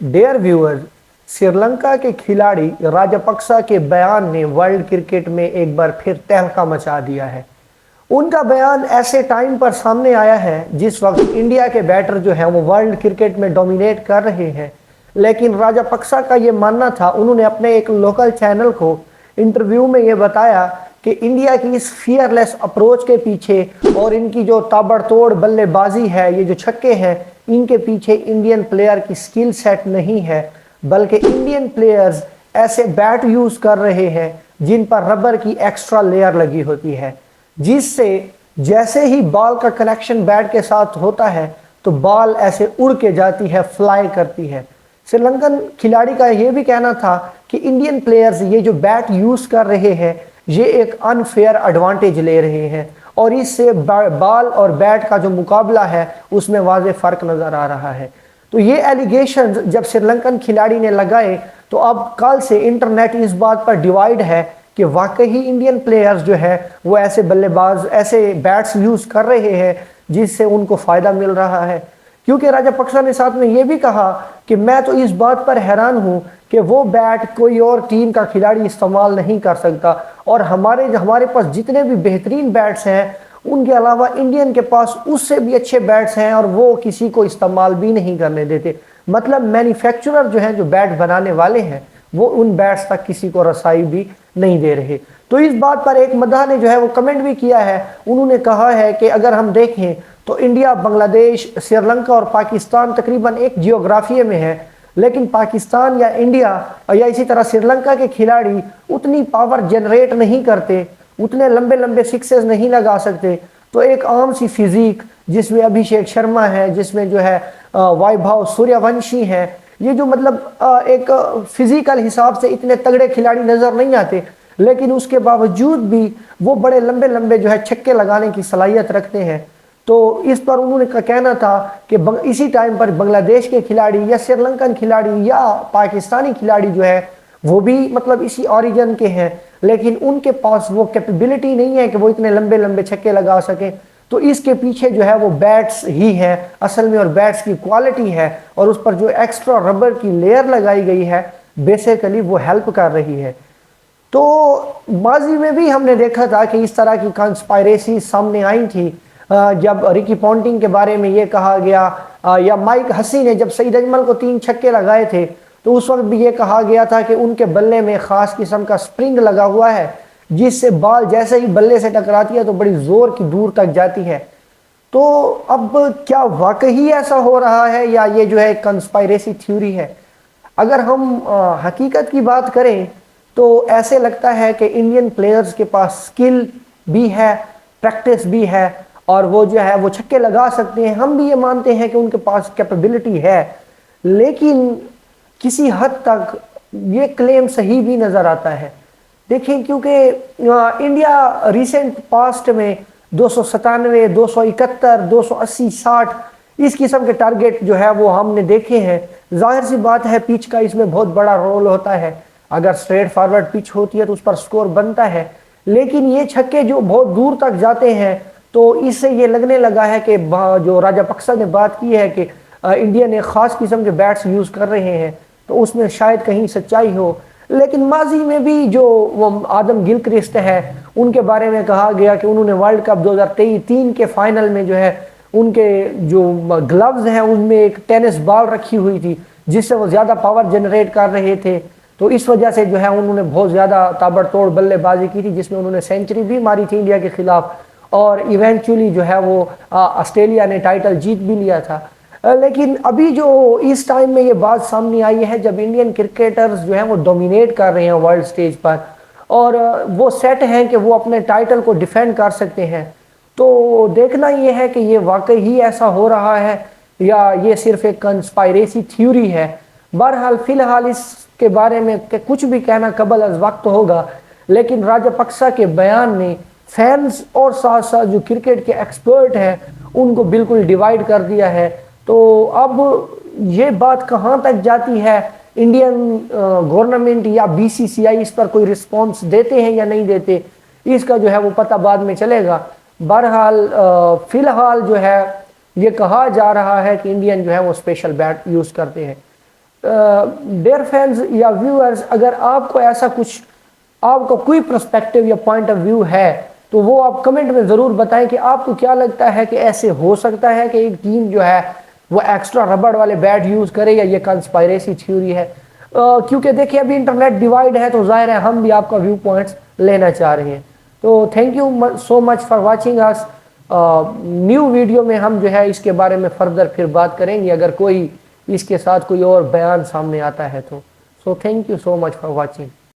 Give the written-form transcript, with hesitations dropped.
Dear viewers, Sri Lanka के खिलाड़ी राजपक्सा के बयान ने वर्ल्ड क्रिकेट में एक बार फिर तहलका मचा दिया है। उनका बयान ऐसे टाइम पर सामने आया है जिस वक्त इंडिया के बैटर जो हैं वो वर्ल्ड क्रिकेट में डोमिनेट कर रहे हैं, लेकिन राजपक्सा का ये मानना था, उन्होंने अपने एक लोकल चैनल को इंटरव्यू में ये बताया कि इंडिया की इस फियरलेस अप्रोच के पीछे और इनकी जो ताबड़तोड़ बल्लेबाजी है, ये जो छक्के हैं, इनके पीछे इंडियन प्लेयर की स्किल सेट नहीं है, बल्कि इंडियन प्लेयर्स ऐसे बैट यूज कर रहे हैं जिन पर रबर की एक्स्ट्रा लेयर लगी होती है, जिससे जैसे ही बॉल का कनेक्शन बैट के साथ होता है तो बॉल ऐसे उड़ के जाती है, फ्लाई करती है। श्रीलंकन खिलाड़ी का यह भी कहना था कि इंडियन प्लेयर्स ये जो बैट यूज कर रहे हैं ये एक अनफेयर एडवांटेज ले रहे हैं और इससे बॉल और बैट का जो मुकाबला है उसमें वाज़ेह फ़र्क नज़र आ रहा है। तो ये एलिगेशन जब श्रीलंकन खिलाड़ी ने लगाए तो अब कल से इंटरनेट इस बात पर डिवाइड है कि वाकई इंडियन प्लेयर्स जो है वो ऐसे बल्लेबाज ऐसे बैट्स यूज़ कर रहे हैं जिससे उनको फ़ायदा मिल रहा है। क्योंकि राजपक्सा ने साथ में ये भी कहा कि मैं तो इस बात पर हैरान हूँ कि वो बैट कोई और टीम का खिलाड़ी इस्तेमाल नहीं कर सकता और हमारे पास जितने भी बेहतरीन बैट्स हैं उनके अलावा इंडियन के पास उससे भी अच्छे बैट्स हैं और वो किसी को इस्तेमाल भी नहीं करने देते। मतलब मैन्युफैक्चरर जो हैं, जो बैट बनाने वाले हैं, वो उन बैट्स तक किसी को रसाई भी नहीं दे रहे। तो इस बात पर एक मदाह ने जो है वो कमेंट भी किया है। उन्होंने कहा है कि अगर हम देखें तो इंडिया, बांग्लादेश, श्रीलंका और पाकिस्तान तकरीबन एक जियोग्राफिया में है, लेकिन पाकिस्तान या इंडिया या इसी तरह श्रीलंका के खिलाड़ी उतनी पावर जनरेट नहीं करते, उतने लंबे लंबे सिक्सेस नहीं लगा सकते। तो एक आम सी फिजिक जिसमें अभिषेक शर्मा है, जिसमें जो है वैभव सूर्यवंशी है, ये जो मतलब एक फिजिकल हिसाब से इतने तगड़े खिलाड़ी नज़र नहीं आते, लेकिन उसके बावजूद भी वो बड़े लंबे लंबे जो है छक्के लगाने की सलाहियत रखते हैं। तो इस पर उन्होंने का कहना था कि इसी टाइम पर बांग्लादेश के खिलाड़ी या श्रीलंकन खिलाड़ी या पाकिस्तानी खिलाड़ी जो है वो भी मतलब इसी ओरिजिन के हैं, लेकिन उनके पास वो कैपेबिलिटी नहीं है कि वो इतने लंबे लंबे छक्के लगा सकें। तो इसके पीछे जो है वो बैट्स ही है असल में, और बैट्स की क्वालिटी है और उस पर जो एक्स्ट्रा रबर की लेयर लगाई गई है बेसिकली वो हेल्प कर रही है। तो माजी में भी हमने देखा था कि इस तरह की कंस्पायरेसी सामने आई थी, जब रिकी पॉन्टिंग के बारे में ये कहा गया या माइक हसी ने जब सईद अजमल को 3 छक्के लगाए थे तो उस वक्त भी ये कहा गया था कि उनके बल्ले में ख़ास किस्म का स्प्रिंग लगा हुआ है जिससे बॉल जैसे ही बल्ले से टकराती है तो बड़ी ज़ोर की दूर तक जाती है। तो अब क्या वाकई ऐसा हो रहा है या ये जो है कंस्पायरेसी थ्योरी है? अगर हम हकीकत की बात करें तो ऐसे लगता है कि इंडियन प्लेयर्स के पास स्किल भी है, प्रैक्टिस भी है और वो जो है वो छक्के लगा सकते हैं। हम भी ये मानते हैं कि उनके पास कैपेबिलिटी है, लेकिन किसी हद तक ये क्लेम सही भी नज़र आता है। देखिए, क्योंकि इंडिया रिसेंट पास्ट में 297, 271, 280, 60 इस किस्म के टारगेट जो है वो हमने देखे हैं। जाहिर सी बात है पिच का इसमें बहुत बड़ा रोल होता है। अगर स्ट्रेट फॉरवर्ड पिच होती है तो उस पर स्कोर बनता है, लेकिन ये छक्के जो बहुत दूर तक जाते हैं तो इससे ये लगने लगा है कि जो राजपक्सा ने बात की है कि इंडिया ने ख़ास किस्म के बैट्स यूज़ कर रहे हैं तो उसमें शायद कहीं सच्चाई हो। लेकिन माजी में भी जो वो आदम गिलक्रिस्ट है उनके बारे में कहा गया कि उन्होंने वर्ल्ड कप 2023 के फाइनल में जो है उनके जो ग्लव्स हैं उनमें एक टेनिस बॉल रखी हुई थी जिससे वो ज़्यादा पावर जनरेट कर रहे थे। तो इस वजह से जो है उन्होंने बहुत ज़्यादा ताबड़तोड़ बल्लेबाजी की थी जिसमें उन्होंने सेंचुरी भी मारी थी इंडिया के खिलाफ और इवेंचुअली जो है वो ऑस्ट्रेलिया ने टाइटल जीत भी लिया था। लेकिन अभी जो इस टाइम में ये बात सामने आई है जब इंडियन क्रिकेटर्स जो हैं वो डोमिनेट कर रहे हैं वर्ल्ड स्टेज पर और वो सेट हैं कि वो अपने टाइटल को डिफेंड कर सकते हैं, तो देखना ये है कि ये वाकई ही ऐसा हो रहा है या ये सिर्फ एक कंस्पायरेसी थ्योरी है। बहरहाल फ़िलहाल इसके बारे में कुछ भी कहना कबल अज़ वक्त होगा, लेकिन राजपक्सा के बयान ने फैंस और साथ साथ जो क्रिकेट के एक्सपर्ट हैं उनको बिल्कुल डिवाइड कर दिया है। तो अब ये बात कहाँ तक जाती है, इंडियन गवर्नमेंट या बीसीसीआई इस पर कोई रिस्पॉन्स देते हैं या नहीं देते, इसका जो है वो पता बाद में चलेगा। बहरहाल फ़िलहाल जो है ये कहा जा रहा है कि इंडियन जो है वो स्पेशल बैट यूज़ करते हैं। ڈیئر فینز یا ویورز، اگر آپ کو ایسا کچھ، آپ کو کوئی پرسپیکٹیو یا پوائنٹ آف ویو ہے تو وہ آپ کمنٹ میں ضرور بتائیں کہ آپ کو کیا لگتا ہے کہ ایسے ہو سکتا ہے کہ ایک ٹیم جو ہے وہ ایکسٹرا ربڑ والے بیٹ یوز کرے، یا یہ کنسپائریسی تھیوری ہے. کیونکہ دیکھیں ابھی انٹرنیٹ ڈیوائڈ ہے تو ظاہر ہے ہم بھی آپ کا ویو پوائنٹس لینا چاہ رہے ہیں. تو thank you so much for watching us. New video میں ہم جو ہے اس کے بارے میں فردر پھر بات کریں گے اگر کوئی اس کے ساتھ کوئی اور بیان سامنے آتا ہے تو. So thank you so much for watching.